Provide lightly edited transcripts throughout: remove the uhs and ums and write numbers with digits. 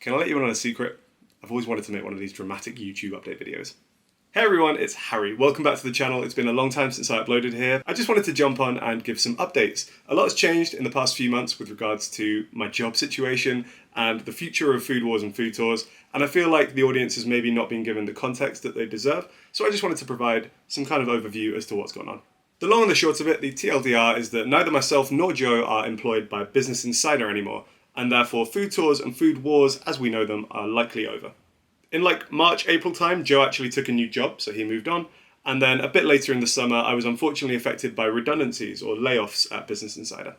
Can I let you in on a secret? I've always wanted to make one of these dramatic YouTube update videos. Hey everyone, it's Harry. Welcome back to the channel. It's been a long time since I uploaded here. I just wanted to jump on and give some updates. A lot has changed in the past few months with regards to my job situation and the future of Food Wars and Food Tours, and I feel like the audience has maybe not been given the context that they deserve, so I just wanted to provide some kind of overview as to what's going on. The long and the short of it, the TLDR, is that neither myself nor Joe are employed by Business Insider anymore, and therefore Food Tours and Food Wars, as we know them, are likely over. In March, April time, Joe actually took a new job, so he moved on. And then a bit later in the summer, I was unfortunately affected by redundancies or layoffs at Business Insider.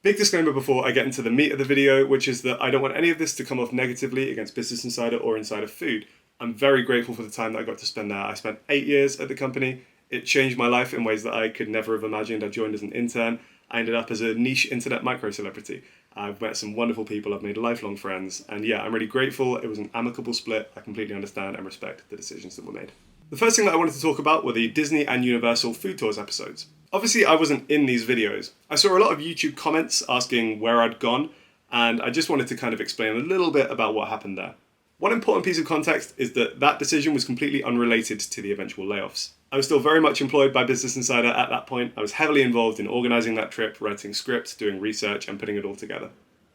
Big disclaimer before I get into the meat of the video, which is that I don't want any of this to come off negatively against Business Insider or Insider Food. I'm very grateful for the time that I got to spend there. I spent 8 years at the company. It changed my life in ways that I could never have imagined. I joined as an intern. I ended up as a niche internet micro-celebrity. I've met some wonderful people, I've made lifelong friends, and yeah, I'm really grateful. It was an amicable split. I completely understand and respect the decisions that were made. The first thing that I wanted to talk about were the Disney and Universal Food Tours episodes. Obviously, I wasn't in these videos. I saw a lot of YouTube comments asking where I'd gone, and I just wanted to kind of explain a little bit about what happened there. One important piece of context is that that decision was completely unrelated to the eventual layoffs. I was still very much employed by Business Insider at that point. I was heavily involved in organising that trip, writing scripts, doing research, and putting it all together.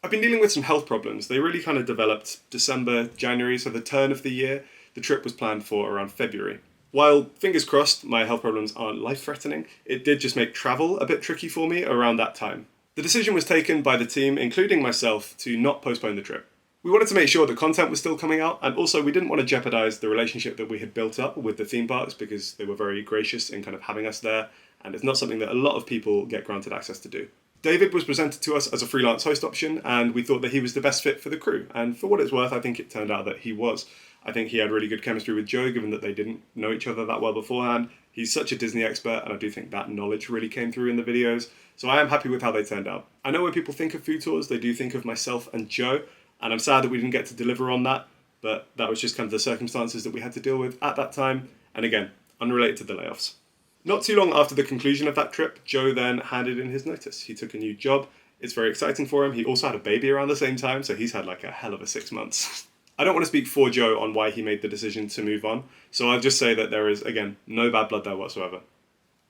I've been dealing with some health problems. They really kind of developed December, January, so the turn of the year. The trip was planned for around February. While, fingers crossed, my health problems aren't life-threatening, it did just make travel a bit tricky for me around that time. The decision was taken by the team, including myself, to not postpone the trip. We wanted to make sure the content was still coming out, and also we didn't want to jeopardize the relationship that we had built up with the theme parks because they were very gracious in kind of having us there, and it's not something that a lot of people get granted access to do. David was presented to us as a freelance host option, and we thought that he was the best fit for the crew, and for what it's worth, I think it turned out that he was. I think he had really good chemistry with Joe, given that they didn't know each other that well beforehand. He's such a Disney expert, and I do think that knowledge really came through in the videos, so I am happy with how they turned out. I know when people think of Food Tours, they do think of myself and Joe, and I'm sad that we didn't get to deliver on that, but that was just kind of the circumstances that we had to deal with at that time, and again, unrelated to the layoffs. Not too long after the conclusion of that trip, Joe then handed in his notice. He took a new job. It's very exciting for him. He also had a baby around the same time, so he's had a hell of a 6 months. I don't want to speak for Joe on why he made the decision to move on, so I'll just say that there is, again, no bad blood there whatsoever.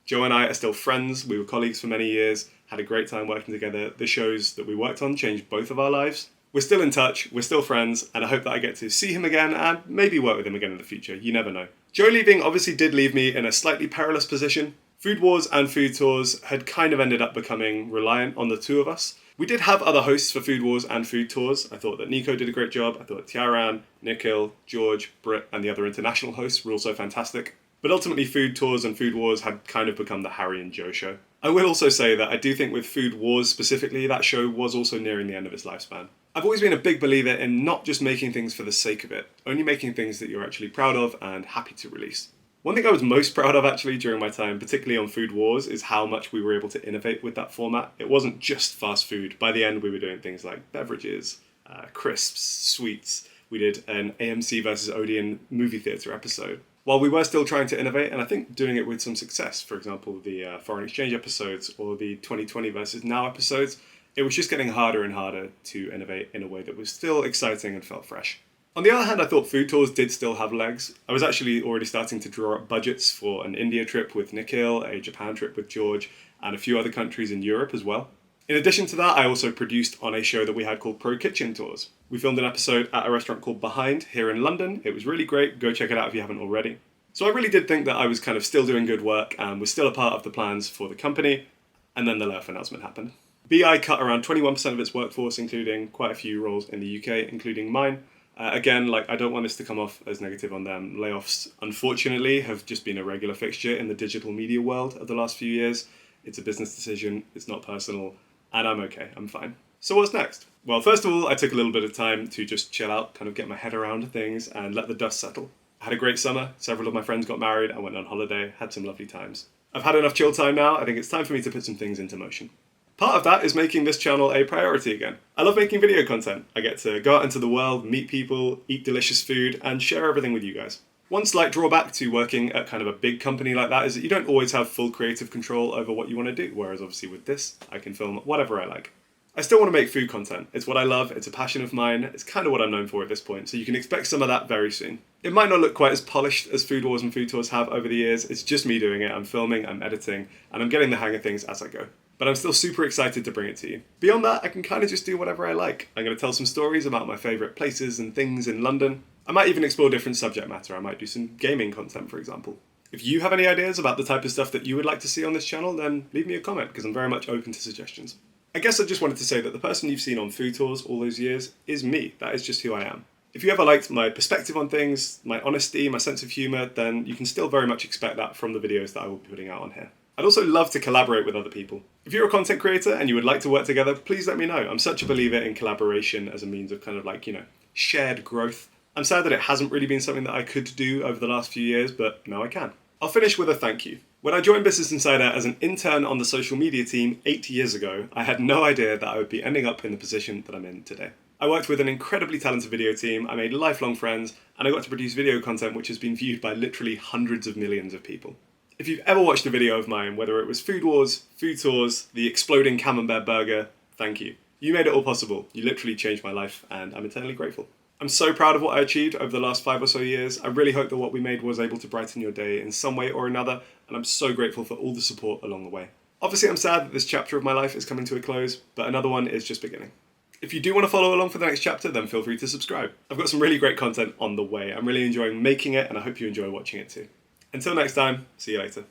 Joe and I are still friends. We were colleagues for many years, had a great time working together. The shows that we worked on changed both of our lives. We're still in touch, we're still friends, and I hope that I get to see him again and maybe work with him again in the future. You never know. Joe leaving obviously did leave me in a slightly perilous position. Food Wars and Food Tours had kind of ended up becoming reliant on the two of us. We did have other hosts for Food Wars and Food Tours. I thought that Nico did a great job. I thought Tiaran, Nikhil, George, Britt, and the other international hosts were also fantastic. But ultimately, Food Tours and Food Wars had kind of become the Harry and Joe show. I will also say that I do think with Food Wars specifically, that show was also nearing the end of its lifespan. I've always been a big believer in not just making things for the sake of it, only making things that you're actually proud of and happy to release. One thing I was most proud of actually during my time, particularly on Food Wars, is how much we were able to innovate with that format. It wasn't just fast food. By the end, we were doing things like beverages, crisps, sweets. We did an AMC versus Odeon movie theatre episode. While we were still trying to innovate, and I think doing it with some success, for example, the foreign exchange episodes or the 2020 versus now episodes, it was just getting harder and harder to innovate in a way that was still exciting and felt fresh. On the other hand, I thought Food Tours did still have legs. I was actually already starting to draw up budgets for an India trip with Nikhil, a Japan trip with George, and a few other countries in Europe as well. In addition to that, I also produced on a show that we had called Pro Kitchen Tours. We filmed an episode at a restaurant called Behind here in London. It was really great. Go check it out if you haven't already. So I really did think that I was kind of still doing good work and was still a part of the plans for the company, and then the layoff announcement happened. BI cut around 21% of its workforce, including quite a few roles in the UK, including mine. Again, I don't want this to come off as negative on them. Layoffs, unfortunately, have just been a regular fixture in the digital media world of the last few years. It's a business decision, it's not personal, and I'm okay, I'm fine. So what's next? Well, first of all, I took a little bit of time to just chill out, kind of get my head around things and let the dust settle. I had a great summer, several of my friends got married, I went on holiday, had some lovely times. I've had enough chill time now, I think it's time for me to put some things into motion. Part of that is making this channel a priority again. I love making video content. I get to go out into the world, meet people, eat delicious food, and share everything with you guys. One slight drawback to working at kind of a big company like that is that you don't always have full creative control over what you want to do, whereas obviously with this, I can film whatever I like. I still want to make food content. It's what I love, it's a passion of mine, it's kind of what I'm known for at this point, so you can expect some of that very soon. It might not look quite as polished as Food Wars and Food Tours have over the years, it's just me doing it, I'm filming, I'm editing, and I'm getting the hang of things as I go. But I'm still super excited to bring it to you. Beyond that, I can kind of just do whatever I like. I'm going to tell some stories about my favourite places and things in London. I might even explore different subject matter. I might do some gaming content, for example. If you have any ideas about the type of stuff that you would like to see on this channel, then leave me a comment, because I'm very much open to suggestions. I guess I just wanted to say that the person you've seen on Food Tours all those years is me. That is just who I am. If you ever liked my perspective on things, my honesty, my sense of humour, then you can still very much expect that from the videos that I will be putting out on here. I'd also love to collaborate with other people. If you're a content creator and you would like to work together, please let me know. I'm such a believer in collaboration as a means of kind of like, shared growth. I'm sad that it hasn't really been something that I could do over the last few years, but now I can. I'll finish with a thank you. When I joined Business Insider as an intern on the social media team 8 years ago, I had no idea that I would be ending up in the position that I'm in today. I worked with an incredibly talented video team, I made lifelong friends, and I got to produce video content which has been viewed by literally hundreds of millions of people. If you've ever watched a video of mine, whether it was Food Wars, Food Tours, the exploding camembert burger, thank you. You made it all possible. You literally changed my life, and I'm eternally grateful. I'm so proud of what I achieved over the last 5 or so years. I really hope that what we made was able to brighten your day in some way or another, and I'm so grateful for all the support along the way. Obviously, I'm sad that this chapter of my life is coming to a close, but another one is just beginning. If you do want to follow along for the next chapter, then feel free to subscribe. I've got some really great content on the way. I'm really enjoying making it, and I hope you enjoy watching it too. Until next time, see you later.